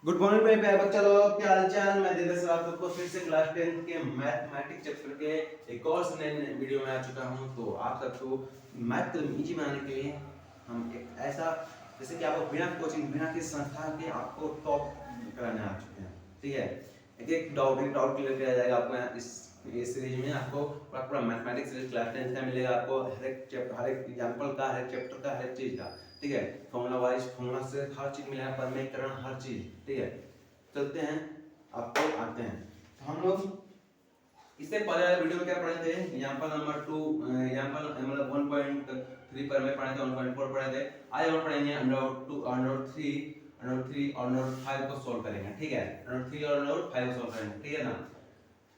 Good morning मेरे प्यारे बच्चा लोग, क्या हाल चाल। मैं देवेश सर आप सबको फिर से क्लास 10 के मैथमेटिक्स चैप्टर के एक और नए वीडियो में आ चुका हूं। तो आप सबको मैथ को इजी बनाने के लिए हम एक ऐसा, जैसे कि आपको बिना कोचिंग बिना किसी संस्था के आपको टॉप कराने आ चुके हैं। ठीक है, एक डाउट क्लियर किया जाएगा आपको इस सीरीज में। आपको पूरा मैथमेटिक्स सीरीज क्लास 10 का मिलेगा आपको, हर एक चैप्टर, हर एक एग्जांपल का, हर एक चैप्टर का, हर एक चीज का। ठीक है, फॉर्मूला वाइज, फॉर्मूला से हर चीज मिलेगा, परमेयकरण हर चीज। ठीक है, चलते हैं, आपको आते हैं। तो हम लोग इससे पहले वीडियो में क्या पढ़े थे? एग्जांपल नंबर 2, एग्जांपल मतलब 1.3 पर में पढ़े थे, 1.4 पढ़े थे। आज हम पढ़ेंगे √2, √3 और √5 को सॉल्व करेंगे। ठीक है, √3 और √5 को सॉल्व करेंगे। ठीक है ना,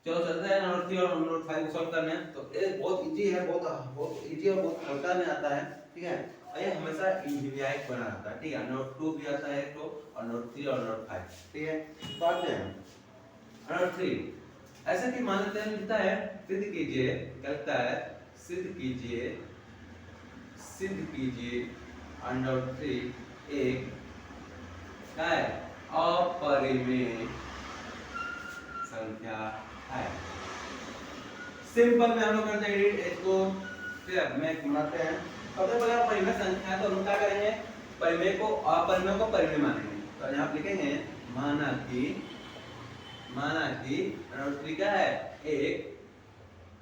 चलो चलते हैं √3 और √5 को सॉल्व करने। तो ये बहुत इजी है, बहुत इजी और बहुत हल्का में आता है। ठीक है, और ये हमेशा इंजीनियरिंग बना रहता है। ठीक है, √2 भी आता है तो, और √3 और √5। ठीक है, तो आते हैं √3। ऐसा कि मान लेते हैं, लिखता है सिद्ध कीजिए, कहता है सिद्ध कीजिए, सिद्ध कीजिए √3 एक क्या है, अपरिमेय संख्या है। सिंपल में हम लोग करते हैं एडिट इसको, फिर में बनाते हैं। सबसे पहले परिमेय संख्या है तो हम क्या करेंगे, परिमेय को अपरिमेय को परिमेय मानेंगे। तो यहाँ पे लिखेंगे माना कि √3 क्या है, एक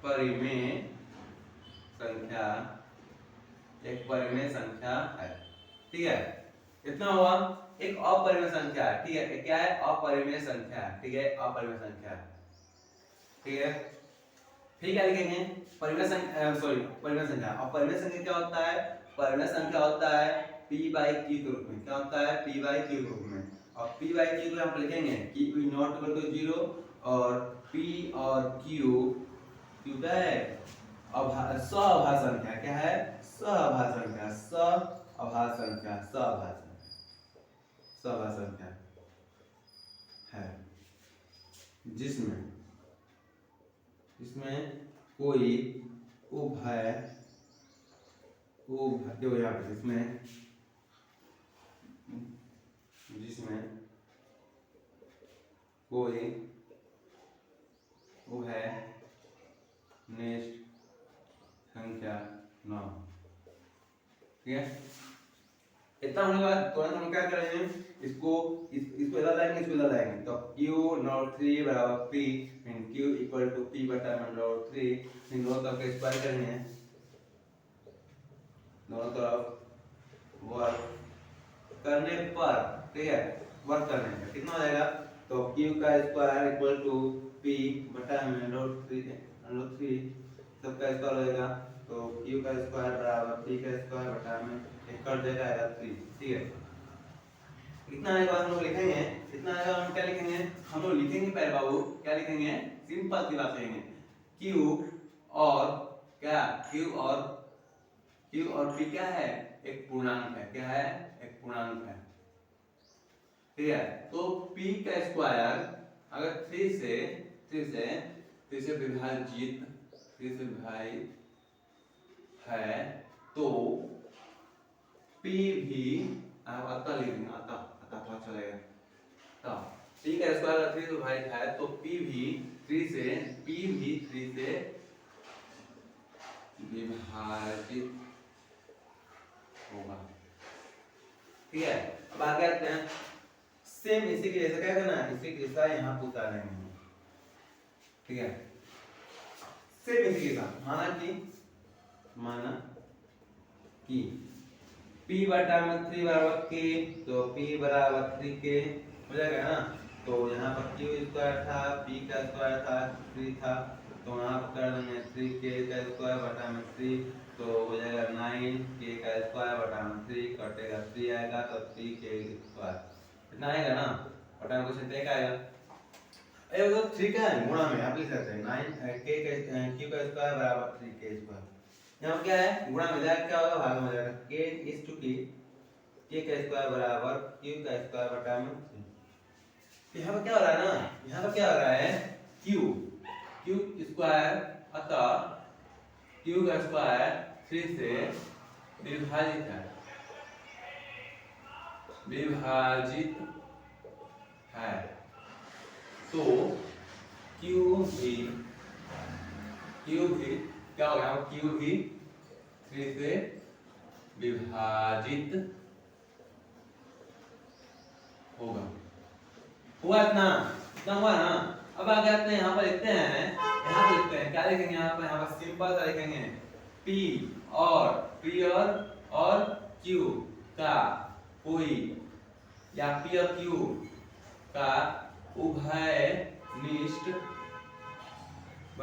परिमेय संख्या, एक परिमेय संख्या है। ठीक है, इतना हुआ। एक अपरिमेय संख्या है। ठीक है, क्या है, अपरिमेय संख्या है। ठीक है, अपरिमेय संख्या है। ठीक है, फिर क्या लिखेंगे, परिमेय संख्या, सॉरी परिमेय संख्या। और परिमेय संख्या क्या होता है, परिमेय संख्या होता है p/q के रूप में। क्या होता है, p/q के रूप में। और p/q को हम लिखेंगे कि p नॉट इक्वल टू 0 और p और q, q क्या है, सअभाज्य संख्या। क्या है, सअभाज्य संख्या, सअभाज्य संख्या, सअभाज्य संख्या है, जिसमें कोई उभय जो यहाँ पे जिसमें कोई उभयनिष्ठ संख्या न हो। ठीक है, इतना होने के बाद तुरंत हम क्या करेंगे, इसको इधर लाएंगे, इसको इधर लाएंगे। तो q√3 बराबर p, q equal to p बटा √3। दोनों तरफ का स्क्वायर करेंगे, दोनों तरफ वर्ग करने पर, ठीक है, वर्ग करने पर कितना हो जाएगा, तो q का स्क्वायर इक्वल टू p बटा √3 सबका स्क्वायर हो जाएगा। तो q का स्क्वायर बराबर p का स्क्वायर बटा में एक कर देगा 3। ठीक है, इतना आने के बाद हम लोग लिखेंगे, इतना आने के बाद हम क्या लिखेंगे, हम लोग लिखेंगे पहले बाबू, क्या लिखेंगे, सिंपल सी बात लिखेंगे, q और क्या, q और p क्या है, एक पूर्णांक है। क्या है, एक पूर्णांक है। ठीक है, तो p का स्क्वायर अगर 3 से विभाजित है तो p भी आता लिखेंगे, आता पता चलेगा। तो p का स्क्वायर 3 से विभाजित है तो p भी 3 से विभाजित होगा। ठीक है, अब आगे आते हैं, सेम इसी के जैसा क्या करना है, इसी के जैसा यहाँ पे उतारेंगे हम। ठीक है, सेम इसी के साथ माना कि p बटा में 3 बराबर k, तो p बराबर 3k हो जाएगा ना। तो यहाँ पर q स्क्वायर था, p का स्क्वायर था, 3 था, तो यहाँ पर कर देंगे 3k का स्क्वायर बटा में 3, तो हो जाएगा 9k का स्क्वायर बटा में 3, कटेगा 3 आएगा, तो 3k स्क्वायर इतना आएगा ना, बटा में क्वेश्चन एक आएगा। ये तो 3 का है, गुणा में आप लिख सकते हैं 9k का q का स्क्वायर बराबर 3k स्क्वायर। यहाँ क्या है, गुणा में जाएगा, क्या होगा, भाग में जाएगा, k का स्क्वायर बराबर q का स्क्वायर बटा में 3। यहाँ पर क्या हो रहा है ना, यहाँ पर क्या हो रहा है, q स्क्वायर, अतः q का स्क्वायर 3 से विभाजित है, विभाजित है। तो क्यू भी क्या हो गया, क्यू भी 3 से विभाजित होगा। हुआ इतना हुआ ना। अब आगे आते हैं, यहाँ पर लिखते हैं, क्या लिखेंगे यहाँ पर सिंपल सा लिखेंगे P और Q का कोई, या P और Q का उभयनिष्ठ P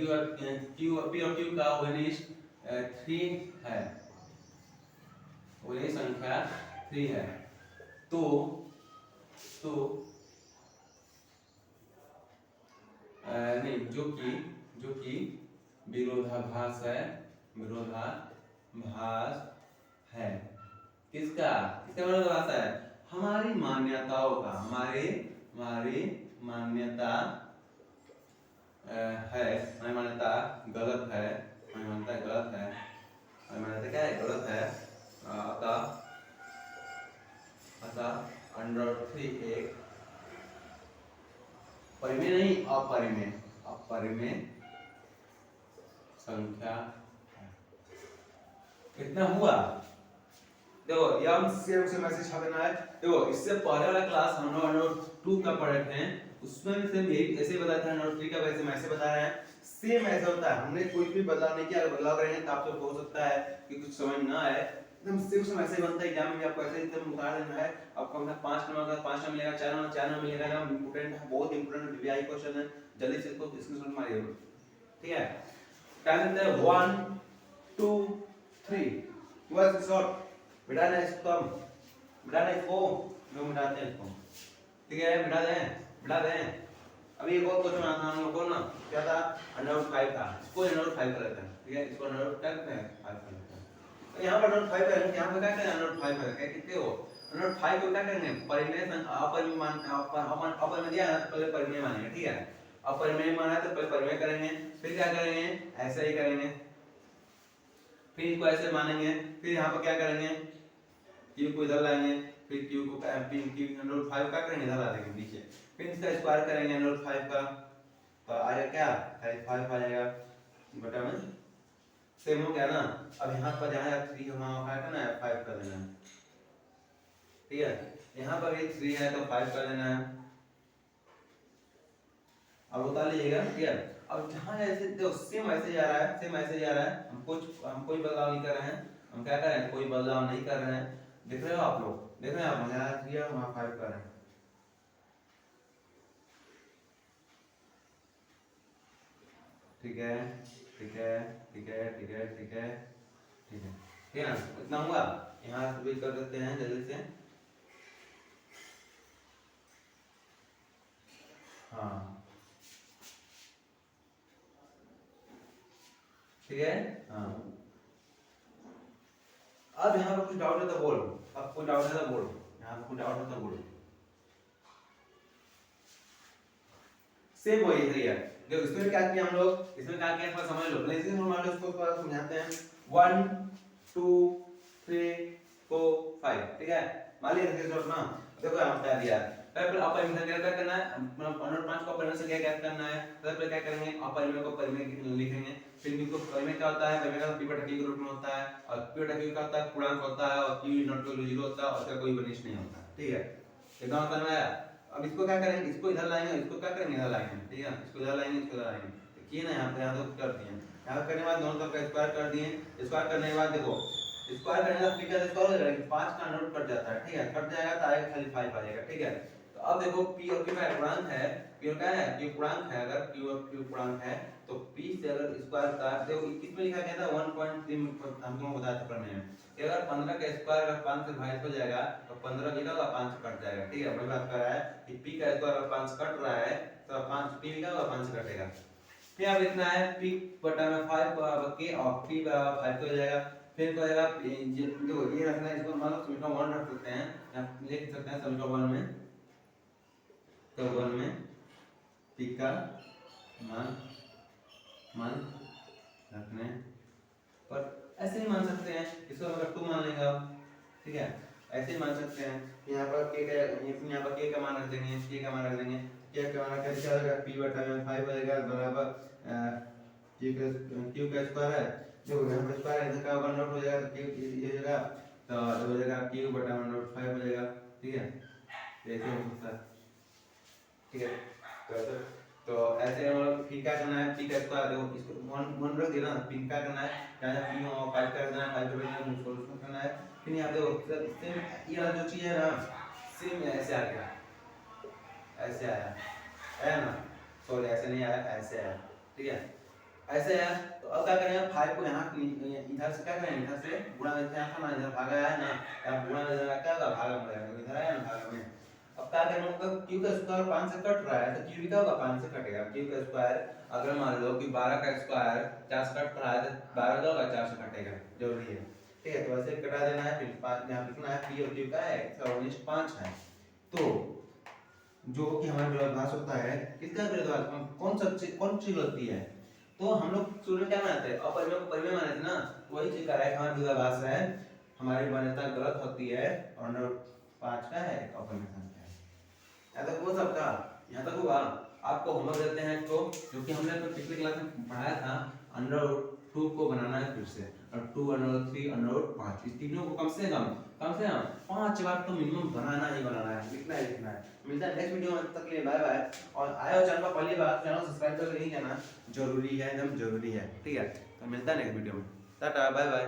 और Q का उभयनिष्ठ 3 है, वही संख्या 3 है। तो नहीं, जो कि विरोधाभास है। किसका विरोधाभास है? हमारी मान्यताओं का। हमारी मान्यता है, हमारी मान्यता गलत है, हमारी मान्यता क्या है? गलत है। अतः √3 एक परिमेय नहीं, अपरिमेय संख्या है। कितना हुआ? देखो ये हम से मैसेज छापना है। देखो इससे पहले वाला क्लास हम लोग √2 का पढ़े थे, उसमें भी सेम यही ऐसे बताया था। √3 का वैसे मैसेज बता रहे हैं, सेम ऐसा होता है। हमने कोई भी बदलाव नहीं किया। अगर बदलाव करेंगे तो आपको हो सकता है कि कुछ समझ ना आए, एकदम सेम ऐसे बनता है। एग्जाम में भी आपको ऐसे ही उतार देना है। आपको मतलब 5 नंबर का 5 नंबर मिलेगा, 4 नंबर मिलेगा। एकदम इंपॉर्टेंट है, बहुत इंपॉर्टेंट वीआई क्वेश्चन है। जल्दी से इसको स्क्रीनशॉट मारिए, ठीक है? टाइम देते हैं 1 2 3। बस शॉट मिटाना है इसको, जो मिटाते हैं इसको, ठीक है? मिटा दें। अभी एक और क्वेश्चन आना हम लोग को ना, क्या था? √5 था। इसको √5 कर लेते हैं, ठीक है? इसको √5 करते हैं, 5 कर लेते हैं। तो यहाँ पर √5 करेंगे, यहाँ पर क्या करें? √5 करेंगे। कितने हो? √5 को क्या करेंगे? परिमेय अपरिमेय दिया है तो पहले परिमेय मानेंगे, ठीक है? अपरिमेय माना है तो पहले परिमेय करेंगे, फिर क्या करेंगे? ऐसे ही करेंगे, फिर इसको ऐसे मानेंगे, फिर यहाँ पर क्या करेंगे? Q को इधर लाएंगे, फिर Q को √5 का करेंगे, इधर ला देंगे नीचे, फिर इसका स्क्वायर करेंगे √5 का, तो आएगा क्या? 5 आ जाएगा बटा में। सेम हो गया ना। अब यहाँ पर जहाँ 3 वहाँ क्या करना है? 5 कर देना है, ठीक है? यहाँ पर भी 3 है तो 5 कर देना है। अब बता लीजिएगा, ठीक है? अब जहाँ जैसे देखो सेम ऐसे जा रहा है, हम कोई बदलाव नहीं कर रहे हैं। हम क्या कर रहे हैं? कोई बदलाव नहीं कर रहे हैं। देख रहे हो आप लोग? देख रहे हैं आप? यहाँ 3 है, वहाँ 5 कर रहे हैं, ठीक है? ठीक है ना? इतना हुआ। यहाँ से भी कर देते हैं जल्दी से। हाँ, ठीक है। हाँ, अब यहाँ पर कुछ डाउट है तो बोलो। अब कोई डाउट है तो बोलो, यहाँ पर कुछ डाउट है तो बोलो। सेम वही है। देखो इसमें क्या किया हम लोग? इसमें क्या किया थोड़ा समझ लो। प्लेस मान लो, इसको थोड़ा समझाते हैं। 1 2 3 4 5, ठीक है? मान लिया स्क्रीनशॉट ना। देखो यहाँ बता दिया है। पहले अपरिमेय क्या करना है? मतलब 5 को अपरिमेय से क्या करना है? पहले क्या करेंगे? अपरिमेय को परिमेय लिखेंगे। फिर इसको परिमेय क्या होता है? परिमेय का p बटा q के रूप में होता है, और p बटा q का होता है पूर्णांक होता है, और q नॉट इक्वल टू 0 होता है, और उसका कोई वनिश नहीं होता, ठीक है? एकदम समझ में आया? अब इसको क्या करेंगे? इसको इधर लाएंगे, इसको क्या करेंगे? इधर लाएंगे, ठीक है? इसको इधर लाएंगे, इसको इधर लाएंगे, तो किए ना यहाँ पे? यहाँ तो कर दिए। यहाँ करने के बाद दोनों तरफ का स्क्वायर कर दिए। स्क्वायर करने के बाद देखो, स्क्वायर करने का p का स्क्वायर हो जाएगा, 5 का अंडर कट जाता है, ठीक है? कट जाएगा तो आएगा खाली 5 आ जाएगा, ठीक है? तो अब देखो p और q का पूर्णांक है, p और क्या है? q पूर्णांक है। अगर q और q पूर्णांक है तो p से अगर स्क्वायर का, देखो किसमें लिखा गया था? 1.3 हमको बताया था प्रमेय में। अगर 15 का स्क्वायर अगर 5 से भाग हो जाएगा तो 15 लिखा होगा, 5 कट जाएगा, ठीक है? वही बात कर रहा है कि p का स्क्वायर अगर 5 कट रहा है तो 5 p लिखा होगा, 5 कटेगा। फिर अब इतना है p बटा में 5 के, और p बराबर 5 हो जाएगा। फिर तो आएगा देखो ये रखना है, इसको मान लो समीकरण 1 रख सकते हैं, या लिख सकते हैं समीकरण 1 में। तो 1 में p का मान रखने पर ऐसे ही मान सकते हैं, इसको अगर 2 मान लेंगे आप, ठीक है? ऐसे ही मान सकते हैं। यहाँ पर k का यहाँ पर k का मान रख देंगे, k का मान रख देंगे, k का मान कैसे आ जाएगा p बटा में 5 हो जाएगा बराबर q का स्क्वायर है, देखो यहाँ पर स्क्वायर है तो क्या होगा नोट हो जाएगा, तो q ये हो जाएगा, तो हो जाएगा q बटा में नोट 5 हो जाएगा। ठीक है, ऐसे हो सकता है। ठीक है, तो ऐसे मतलब p क्या करना है, p का स्क्वायर देखो इसको वन रख देना, p क्या करना है यहाँ p और 5 कर देना है, 5 को बेचना है, उसको करना है। फिर यहाँ देखो सेम ये वाला जो चीज है ना सेम ऐसे आ गया, ऐसे आया है ना, सॉरी ऐसे नहीं आया, ऐसे आया। ठीक है, ऐसे आया, तो अब क्या करेंगे 5 को यहाँ इधर से क्या करेंगे, इधर से गुणा करके यहाँ था ना, इधर भागा है ना, यहाँ गुणा में क्या होगा भागा में जाएगा, इधर आया ना भागा में। अब क्या करेंगे मतलब q का स्क्वायर 5 से कट रहा है तो q भी क्या होगा 5 से कटेगा। q का स्क्वायर अगर मान लो कि 12 का स्क्वायर 4 से कट रहा है तो 12 का होगा 4 से कटेगा, जरूरी है। ठीक है, तो ऐसे कटा देना है, फिर 5 यहाँ लिखना है p और q का है 1/5 है। तो जो कि हमारा विरोधाभास होता है, किसका विरोधाभास कौन सी गलती है, तो हम लोग शुरू में क्या मानते हैं अपरिमेय को परिमेय मानते हैं ना, वही चीज का है हमारा विरोधाभास है, हमारी मान्यता गलत होती है और 5 का है अपरिमेय संख्या है। यहाँ तक वो सबका, यहाँ तक हुआ। आपको होमवर्क देते हैं तो जो कि हमने तो पिछले क्लास में पढ़ाया था √2 को बनाना है फिर से, और 2 √3 √5 इस तीनों को कम से कम 5 बार तो मिनिमम बनाना ही बनाना है, लिखना ही लिखना है। मिलता है नेक्स्ट वीडियो में, तक के लिए बाय बाय। और आए हो चैनल पर पहली बार, चैनल सब्सक्राइब करके नहीं जाना जरूरी है, एकदम जरूरी है। ठीक है, तो मिलता है नेक्स्ट वीडियो में, टाटा बाय बाय।